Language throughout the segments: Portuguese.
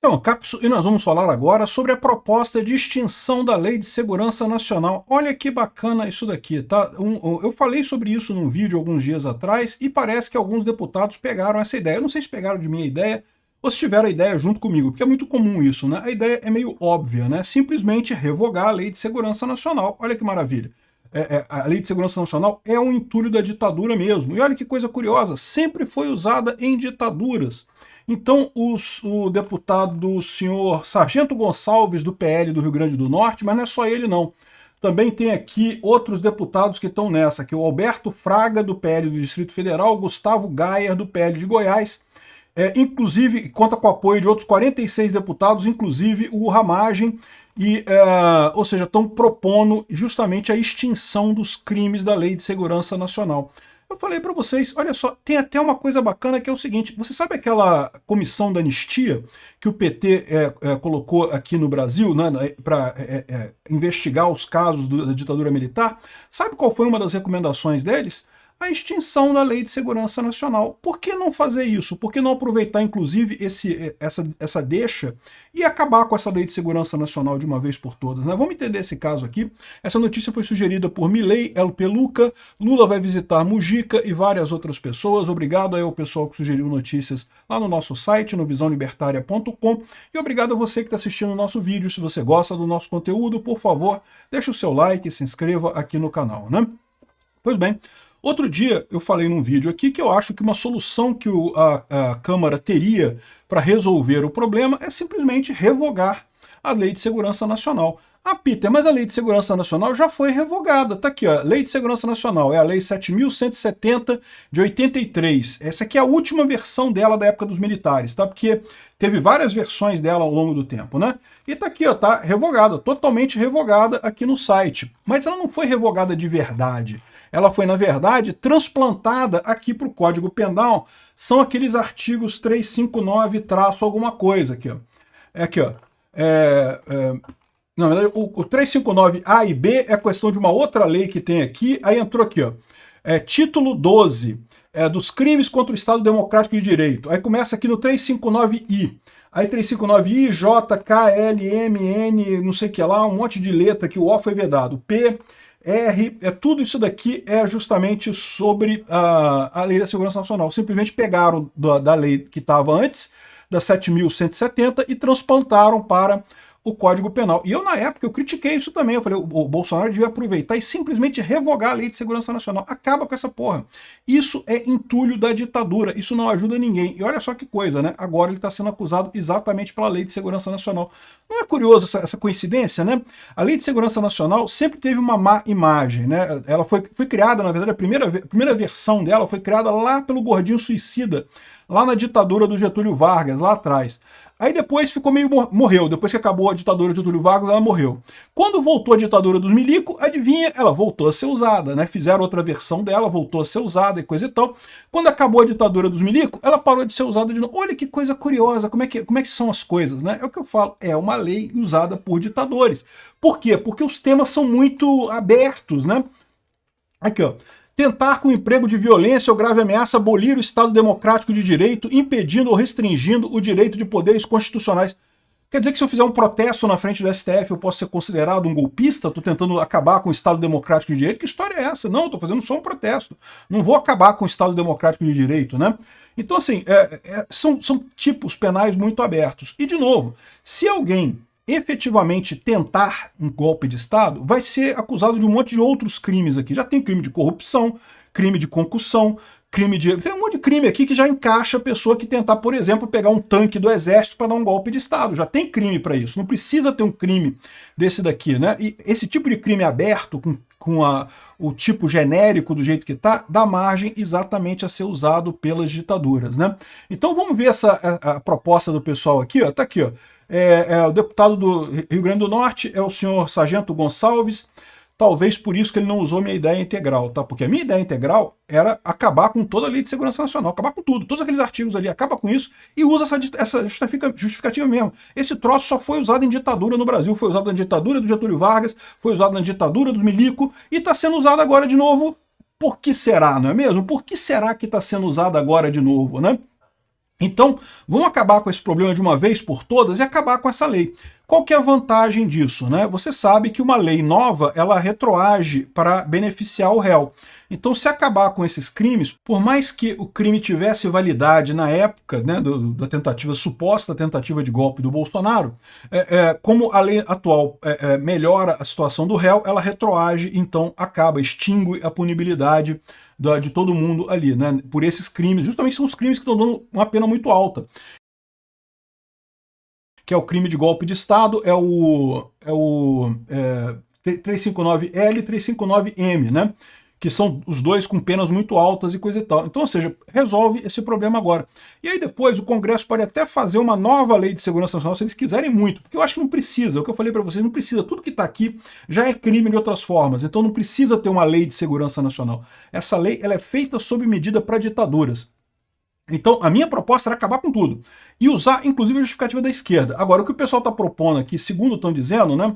Então, Capsu, e nós vamos falar agora sobre a proposta de extinção da Lei de Segurança Nacional. Olha que bacana isso daqui, tá? Eu falei sobre isso num vídeo alguns dias atrás e parece que alguns deputados pegaram essa ideia. Eu não sei se pegaram de minha ideia ou se tiveram a ideia junto comigo, porque é muito comum isso, né? A ideia é meio óbvia, né? Simplesmente revogar a Lei de Segurança Nacional. Olha que maravilha. A Lei de Segurança Nacional é um entulho da ditadura mesmo. E olha que coisa curiosa, sempre foi usada em ditaduras. Então, o deputado senhor Sargento Gonçalves, do PL do Rio Grande do Norte, mas não é só ele não. Também tem aqui outros deputados que estão nessa, que é o Alberto Fraga, do PL do Distrito Federal, Gustavo Gayer, do PL de Goiás, inclusive conta com o apoio de outros 46 deputados, inclusive o Ramagem, ou seja, estão propondo justamente a extinção dos crimes da Lei de Segurança Nacional. Eu falei para vocês, olha só, tem até uma coisa bacana que é o seguinte, você sabe aquela comissão da anistia que o PT colocou aqui no Brasil, né, para investigar os casos da ditadura militar? Sabe qual foi uma das recomendações deles? A extinção da Lei de Segurança Nacional. Por que não fazer isso? Por que não aproveitar, inclusive, essa deixa e acabar com essa Lei de Segurança Nacional de uma vez por todas, né? Vamos entender esse caso aqui. Essa notícia foi sugerida por Milei El Peluca, Lula vai visitar Mujica e várias outras pessoas. Obrigado aí ao pessoal que sugeriu notícias lá no nosso site, no visãolibertaria.com, e obrigado a você que está assistindo o nosso vídeo. Se você gosta do nosso conteúdo, por favor, deixe o seu like e se inscreva aqui no canal, né? Pois bem, outro dia eu falei num vídeo aqui que eu acho que uma solução que a Câmara teria para resolver o problema é simplesmente revogar a Lei de Segurança Nacional. Ah, Peter, mas a Lei de Segurança Nacional já foi revogada. Tá aqui, ó. Lei de Segurança Nacional é a Lei 7.170 de 83. Essa aqui é a última versão dela da época dos militares, tá? Porque teve várias versões dela ao longo do tempo, né? E tá aqui, ó, tá revogada, totalmente revogada aqui no site. Mas ela não foi revogada de verdade. Ela foi, na verdade, transplantada aqui para o Código Penal. São aqueles artigos 359 traço alguma coisa aqui, ó. É aqui, ó. Na verdade, o 359A e B é questão de uma outra lei que tem aqui. Aí entrou aqui, ó. Título 12, dos crimes contra o Estado Democrático de Direito. Aí começa aqui no 359I. Aí 359I, J, K, L, M, N, não sei o que lá, um monte de letra que o O foi vedado. P, R, tudo isso daqui é justamente sobre a Lei da Segurança Nacional. Simplesmente pegaram da lei que estava antes, da 7.170, e transplantaram para o Código Penal. E eu, na época, eu critiquei isso também. Eu falei, o Bolsonaro devia aproveitar e simplesmente revogar a Lei de Segurança Nacional. Acaba com essa porra. Isso é entulho da ditadura. Isso não ajuda ninguém. E olha só que coisa, né? Agora ele está sendo acusado exatamente pela Lei de Segurança Nacional. Não é curioso essa coincidência, né? A Lei de Segurança Nacional sempre teve uma má imagem, né? Ela foi criada, na verdade, a primeira versão dela foi criada lá pelo Gordinho Suicida, lá na ditadura do Getúlio Vargas, lá atrás. Aí depois ficou meio... morreu. Depois que acabou a ditadura de Getúlio Vargas, ela morreu. Quando voltou a ditadura dos milico, adivinha, ela voltou a ser usada, né? Fizeram outra versão dela, voltou a ser usada e coisa e tal. Quando acabou a ditadura dos milico, ela parou de ser usada de novo. Olha que coisa curiosa, como é que são as coisas, né? É o que eu falo, é uma lei usada por ditadores. Por quê? Porque os temas são muito abertos, né? Aqui, ó. Tentar com emprego de violência ou grave ameaça abolir o Estado Democrático de Direito, impedindo ou restringindo o direito de poderes constitucionais. Quer dizer que se eu fizer um protesto na frente do STF, eu posso ser considerado um golpista? Estou tentando acabar com o Estado Democrático de Direito? Que história é essa? Não, estou fazendo só um protesto. Não vou acabar com o Estado Democrático de Direito, né? Então, assim, são tipos penais muito abertos. E, de novo, se alguém efetivamente tentar um golpe de Estado, vai ser acusado de um monte de outros crimes aqui. Já tem crime de corrupção, crime de concussão, tem um monte de crime aqui que já encaixa a pessoa que tentar, por exemplo, pegar um tanque do exército para dar um golpe de Estado. Já tem crime para isso. Não precisa ter um crime desse daqui, né? E esse tipo de crime aberto, com o tipo genérico do jeito que está, dá margem exatamente a ser usado pelas ditaduras, né? Então vamos ver a proposta do pessoal aqui, ó. Tá aqui, ó. O deputado do Rio Grande do Norte é o senhor Sargento Gonçalves. Talvez por isso que ele não usou minha ideia integral, tá? Porque a minha ideia integral era acabar com toda a Lei de Segurança Nacional, acabar com tudo, todos aqueles artigos ali, acaba com isso e usa essa justificativa mesmo. Esse troço só foi usado em ditadura no Brasil, foi usado na ditadura do Getúlio Vargas, foi usado na ditadura dos milico e está sendo usado agora de novo. Por que será, não é mesmo? Por que será que está sendo usado agora de novo, né? Então, vamos acabar com esse problema de uma vez por todas e acabar com essa lei. Qual que é a vantagem disso, né? Você sabe que uma lei nova, ela retroage para beneficiar o réu. Então, se acabar com esses crimes, por mais que o crime tivesse validade na época, né, da tentativa, suposta tentativa de golpe do Bolsonaro, como a lei atual melhora a situação do réu, ela retroage, então acaba, extingue a punibilidade de todo mundo ali, né, por esses crimes. Justamente são os crimes que estão dando uma pena muito alta, que é o crime de golpe de Estado, é o 359L e 359M, né? Que são os dois com penas muito altas e coisa e tal. Então, ou seja, resolve esse problema agora. E aí depois o Congresso pode até fazer uma nova lei de segurança nacional, se eles quiserem muito, porque eu acho que não precisa, é o que eu falei para vocês, não precisa. Tudo que está aqui já é crime de outras formas, então não precisa ter uma lei de segurança nacional. Essa lei ela é feita sob medida para ditaduras. Então, a minha proposta era acabar com tudo. E usar, inclusive, a justificativa da esquerda. Agora, o que o pessoal está propondo aqui, segundo estão dizendo, né,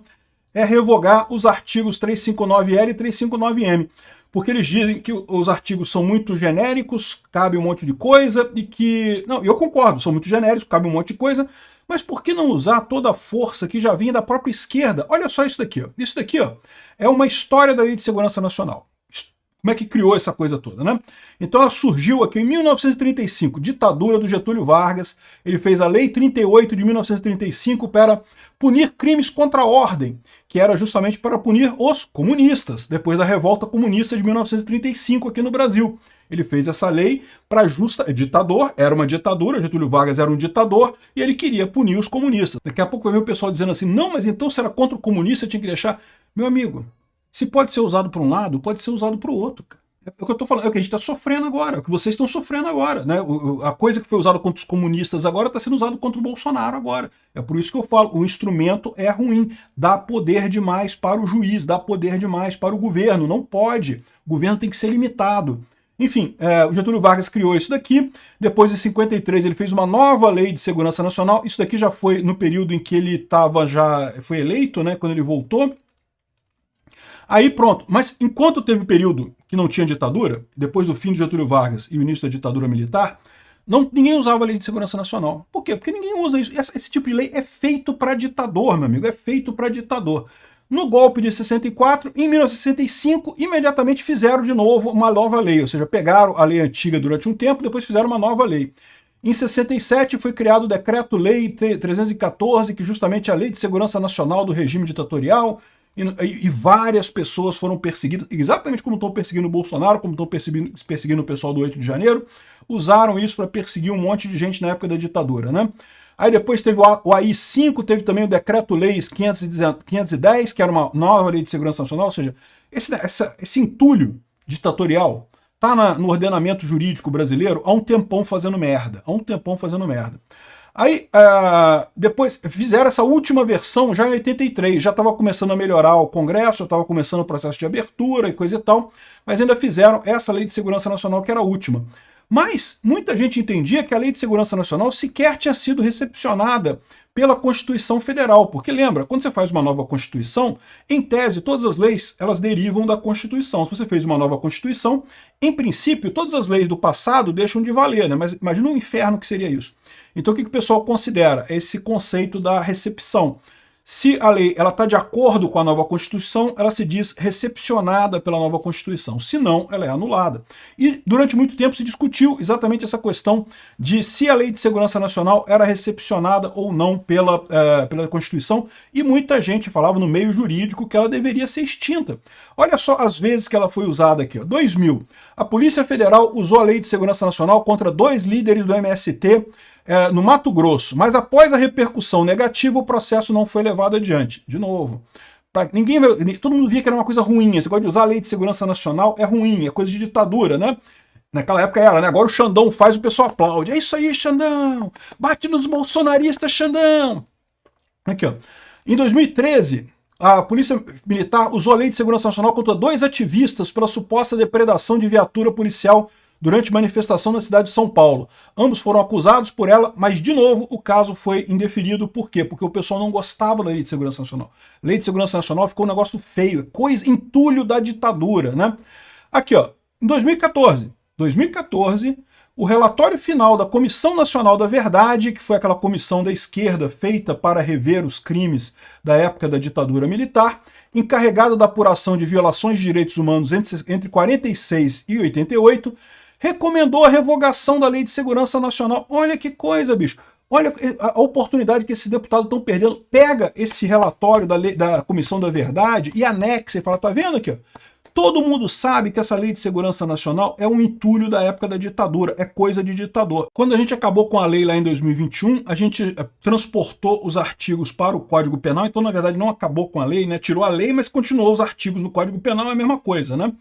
é revogar os artigos 359L e 359M. Porque eles dizem que os artigos são muito genéricos, cabe um monte de coisa, e que... Não, eu concordo, são muito genéricos, cabe um monte de coisa, mas por que não usar toda a força que já vinha da própria esquerda? Olha só isso daqui, ó. Isso daqui, ó, é uma história da Lei de Segurança Nacional. Como é que criou essa coisa toda, né? Então ela surgiu aqui em 1935, ditadura do Getúlio Vargas. Ele fez a Lei 38 de 1935 para punir crimes contra a ordem, que era justamente para punir os comunistas, depois da revolta comunista de 1935 aqui no Brasil. Ele fez essa lei para ditador, era uma ditadura, Getúlio Vargas era um ditador, e ele queria punir os comunistas. Daqui a pouco vai ver o pessoal dizendo assim, não, mas então se era contra o comunista, tinha que deixar... Meu amigo, se pode ser usado para um lado, pode ser usado para o outro. É o que eu estou falando, é o que a gente está sofrendo agora, é o que vocês estão sofrendo agora. Né? A coisa que foi usada contra os comunistas agora está sendo usada contra o Bolsonaro agora. É por isso que eu falo, o instrumento é ruim, dá poder demais para o juiz, dá poder demais para o governo, não pode. O governo tem que ser limitado. Enfim, o Getúlio Vargas criou isso daqui, depois em 53 ele fez uma nova lei de segurança nacional, isso daqui já foi no período em que ele foi eleito, né, quando ele voltou. Aí pronto, mas enquanto teve período que não tinha ditadura, depois do fim de Getúlio Vargas e o início da ditadura militar, ninguém usava a Lei de Segurança Nacional. Por quê? Porque ninguém usa isso. Esse tipo de lei é feito para ditador, meu amigo, é feito para ditador. No golpe de 64, em 1965, imediatamente fizeram de novo uma nova lei, ou seja, pegaram a lei antiga durante um tempo, depois fizeram uma nova lei. Em 67 foi criado o Decreto-Lei 314, que justamente é a Lei de Segurança Nacional do regime ditatorial, e várias pessoas foram perseguidas, exatamente como estão perseguindo o Bolsonaro, como estão perseguindo o pessoal do 8 de janeiro, usaram isso para perseguir um monte de gente na época da ditadura, né? Aí depois teve o AI-5, teve também o Decreto-Lei 510, que era uma nova lei de segurança nacional, ou seja, esse entulho ditatorial está no ordenamento jurídico brasileiro há um tempão fazendo merda, Aí, depois fizeram essa última versão já em 83, já estava começando a melhorar o Congresso, já estava começando o processo de abertura e coisa e tal, mas ainda fizeram essa Lei de Segurança Nacional que era a última. Mas muita gente entendia que a Lei de Segurança Nacional sequer tinha sido recepcionada pela Constituição Federal, porque lembra, quando você faz uma nova Constituição, em tese, todas as leis, elas derivam da Constituição. Se você fez uma nova Constituição, em princípio, todas as leis do passado deixam de valer, né? Mas imagina o inferno que seria isso. Então o que o pessoal considera? Esse conceito da recepção. Se a lei está de acordo com a nova Constituição, ela se diz recepcionada pela nova Constituição. Se não, ela é anulada. E durante muito tempo se discutiu exatamente essa questão de se a Lei de Segurança Nacional era recepcionada ou não pela Constituição, e muita gente falava no meio jurídico que ela deveria ser extinta. Olha só as vezes que ela foi usada aqui. Ó. 2000, a Polícia Federal usou a Lei de Segurança Nacional contra 2 líderes do MST no Mato Grosso, mas após a repercussão negativa, o processo não foi levado adiante. De novo, todo mundo via que era uma coisa ruim, esse negócio de usar a Lei de Segurança Nacional é ruim, é coisa de ditadura, né? Naquela época era, né? Agora o Xandão faz, o pessoal aplaude. É isso aí, Xandão! Bate nos bolsonaristas, Xandão! Aqui, ó. Em 2013, a Polícia Militar usou a Lei de Segurança Nacional contra 2 ativistas pela suposta depredação de viatura policial durante manifestação na cidade de São Paulo. Ambos foram acusados por ela, mas, de novo, o caso foi indeferido. Por quê? Porque o pessoal não gostava da Lei de Segurança Nacional. A Lei de Segurança Nacional ficou um negócio feio, entulho da ditadura, né? Aqui, ó, em 2014, o relatório final da Comissão Nacional da Verdade, que foi aquela comissão da esquerda feita para rever os crimes da época da ditadura militar, encarregada da apuração de violações de direitos humanos entre 46 e 88, recomendou a revogação da Lei de Segurança Nacional. Olha que coisa, bicho. Olha a oportunidade que esses deputados estão perdendo. Pega esse relatório da Comissão da Verdade e anexa e fala, tá vendo aqui, ó? Todo mundo sabe que essa Lei de Segurança Nacional é um entulho da época da ditadura, é coisa de ditador. Quando a gente acabou com a lei lá em 2021, a gente transportou os artigos para o Código Penal, então na verdade não acabou com a lei, né? Tirou a lei, mas continuou os artigos no Código Penal, é a mesma coisa, né?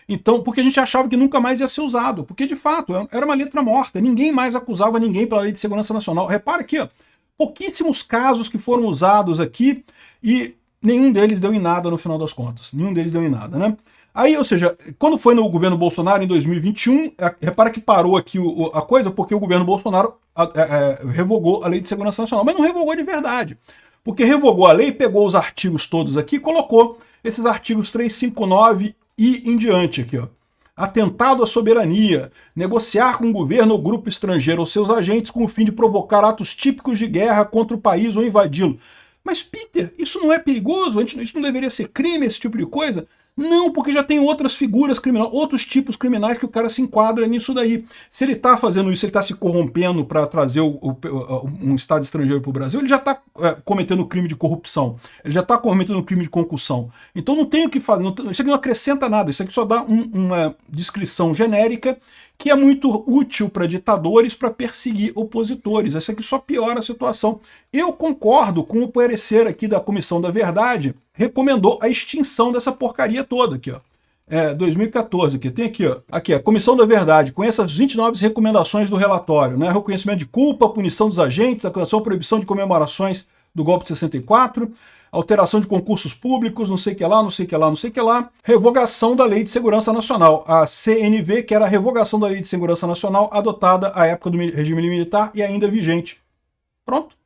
Então, porque a gente achava que nunca mais ia ser usado, porque de fato era uma letra morta, ninguém mais acusava ninguém pela Lei de Segurança Nacional. Repara aqui, ó, pouquíssimos casos que foram usados aqui e nenhum deles deu em nada no final das contas. Nenhum deles deu em nada, né? Aí, ou seja, quando foi no governo Bolsonaro em 2021, repara que parou aqui a coisa porque o governo Bolsonaro revogou a Lei de Segurança Nacional, mas não revogou de verdade. Porque revogou a lei, pegou os artigos todos aqui e colocou esses artigos 359 e em diante aqui, ó. Atentado à soberania, negociar com o governo ou grupo estrangeiro ou seus agentes com o fim de provocar atos típicos de guerra contra o país ou invadi-lo. Mas, Peter, isso não é perigoso? Isso não deveria ser crime, esse tipo de coisa? Não, porque já tem outras figuras criminais, outros tipos criminais que o cara se enquadra nisso daí. Se ele está fazendo isso, ele está se corrompendo para trazer um Estado estrangeiro para o Brasil, ele já está cometendo crime de corrupção, ele já está cometendo crime de concussão. Então não tem o que fazer, isso aqui não acrescenta nada, isso aqui só dá uma descrição genérica que é muito útil para ditadores para perseguir opositores. Isso aqui só piora a situação. Eu concordo com o parecer aqui da Comissão da Verdade, recomendou a extinção dessa porcaria toda aqui, ó. 2014, aqui, tem aqui, ó. Aqui, a Comissão da Verdade, com essas 29 recomendações do relatório, né? Reconhecimento de culpa, punição dos agentes, acusação, proibição de comemorações do golpe de 64, alteração de concursos públicos, não sei o que lá, não sei o que lá, não sei o que lá, revogação da Lei de Segurança Nacional, a CNV, que era a revogação da Lei de Segurança Nacional adotada à época do regime militar e ainda vigente. Pronto.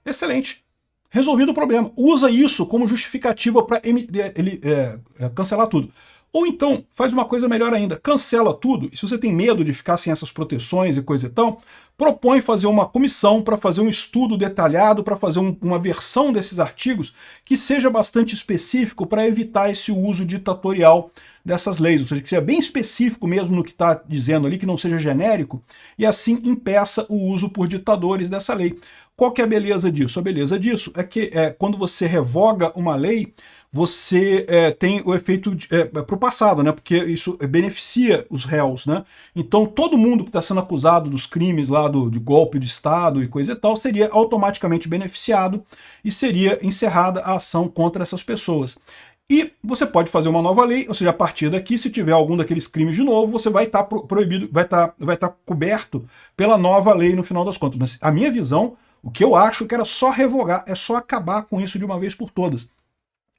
Excelente. Resolvido o problema. Usa isso como justificativa para cancelar tudo. Ou então, faz uma coisa melhor ainda, cancela tudo, e se você tem medo de ficar sem essas proteções e coisa e tal, propõe fazer uma comissão para fazer um estudo detalhado, para fazer uma versão desses artigos que seja bastante específico para evitar esse uso ditatorial dessas leis, ou seja, que seja bem específico mesmo no que está dizendo ali, que não seja genérico, e assim impeça o uso por ditadores dessa lei. Qual que é a beleza disso? A beleza disso é que quando você revoga uma lei, você tem o efeito para o passado, né? Porque isso beneficia os réus, né? Então todo mundo que está sendo acusado dos crimes lá de golpe de Estado e coisa e tal, seria automaticamente beneficiado e seria encerrada a ação contra essas pessoas. E você pode fazer uma nova lei, ou seja, a partir daqui, se tiver algum daqueles crimes de novo, você vai estar proibido, vai estar coberto pela nova lei no final das contas. Mas a minha visão, o que eu acho que era só revogar, é só acabar com isso de uma vez por todas.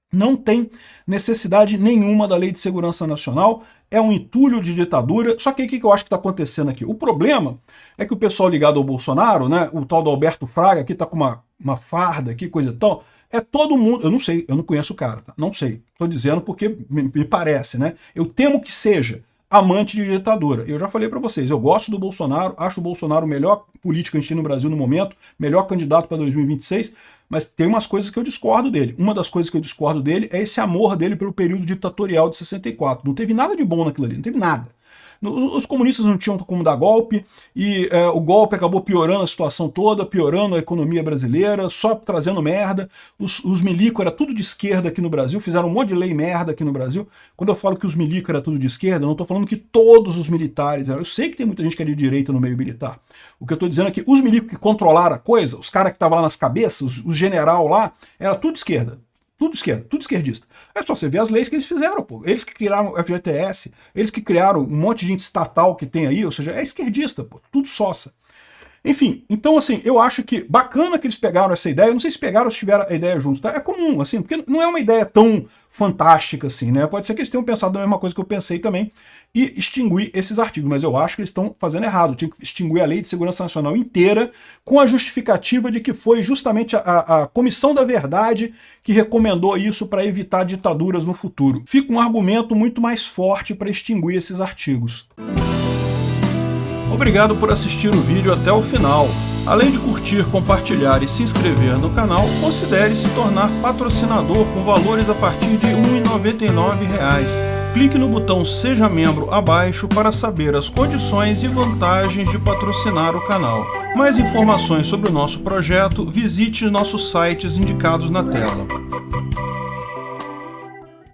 Não tem necessidade nenhuma da Lei de Segurança Nacional, é um entulho de ditadura. Só que o que eu acho que está acontecendo aqui? O problema é que o pessoal ligado ao Bolsonaro, né, o tal do Alberto Fraga, aqui está com uma farda, aqui, coisa e tal, é todo mundo, eu não sei, eu não conheço o cara, tá? Não sei, estou dizendo porque me parece, né? Eu temo que seja amante de ditadura. Eu já falei para vocês, eu gosto do Bolsonaro, acho o Bolsonaro o melhor político que a gente tem no Brasil no momento, melhor candidato para 2026, mas tem umas coisas que eu discordo dele. Uma das coisas que eu discordo dele é esse amor dele pelo período ditatorial de 64. Não teve nada de bom naquilo ali, não teve nada. Os comunistas não tinham como dar golpe, e o golpe acabou piorando a situação toda, piorando a economia brasileira, só trazendo merda. Os milico era tudo de esquerda aqui no Brasil, fizeram um monte de lei merda aqui no Brasil. Quando eu falo que os milico era tudo de esquerda, eu não estou falando que todos os militares eram. Eu sei que tem muita gente que é de direita no meio militar. O que eu estou dizendo é que os milicos que controlaram a coisa, os caras que estavam lá nas cabeças, os general lá, era tudo de esquerda. Tudo esquerda, tudo esquerdista. É só você ver as leis que eles fizeram, pô. Eles que criaram o FGTS, eles que criaram um monte de gente estatal que tem aí, ou seja, é esquerdista, pô. Tudo sossa. Enfim, então assim, eu acho que bacana que eles pegaram essa ideia, eu não sei se pegaram ou se tiveram a ideia junto, tá? É comum, assim, porque não é uma ideia tão fantástica, assim, né? Pode ser que eles tenham pensado a mesma coisa que eu pensei também e extinguir esses artigos, mas eu acho que eles estão fazendo errado. Tinha que extinguir a Lei de Segurança Nacional inteira com a justificativa de que foi justamente a Comissão da Verdade que recomendou isso para evitar ditaduras no futuro. Fica um argumento muito mais forte para extinguir esses artigos. Obrigado por assistir o vídeo até o final. Além de curtir, compartilhar e se inscrever no canal, considere se tornar patrocinador com valores a partir de R$ 1,99. Clique no botão Seja Membro abaixo para saber as condições e vantagens de patrocinar o canal. Mais informações sobre o nosso projeto, visite nossos sites indicados na tela.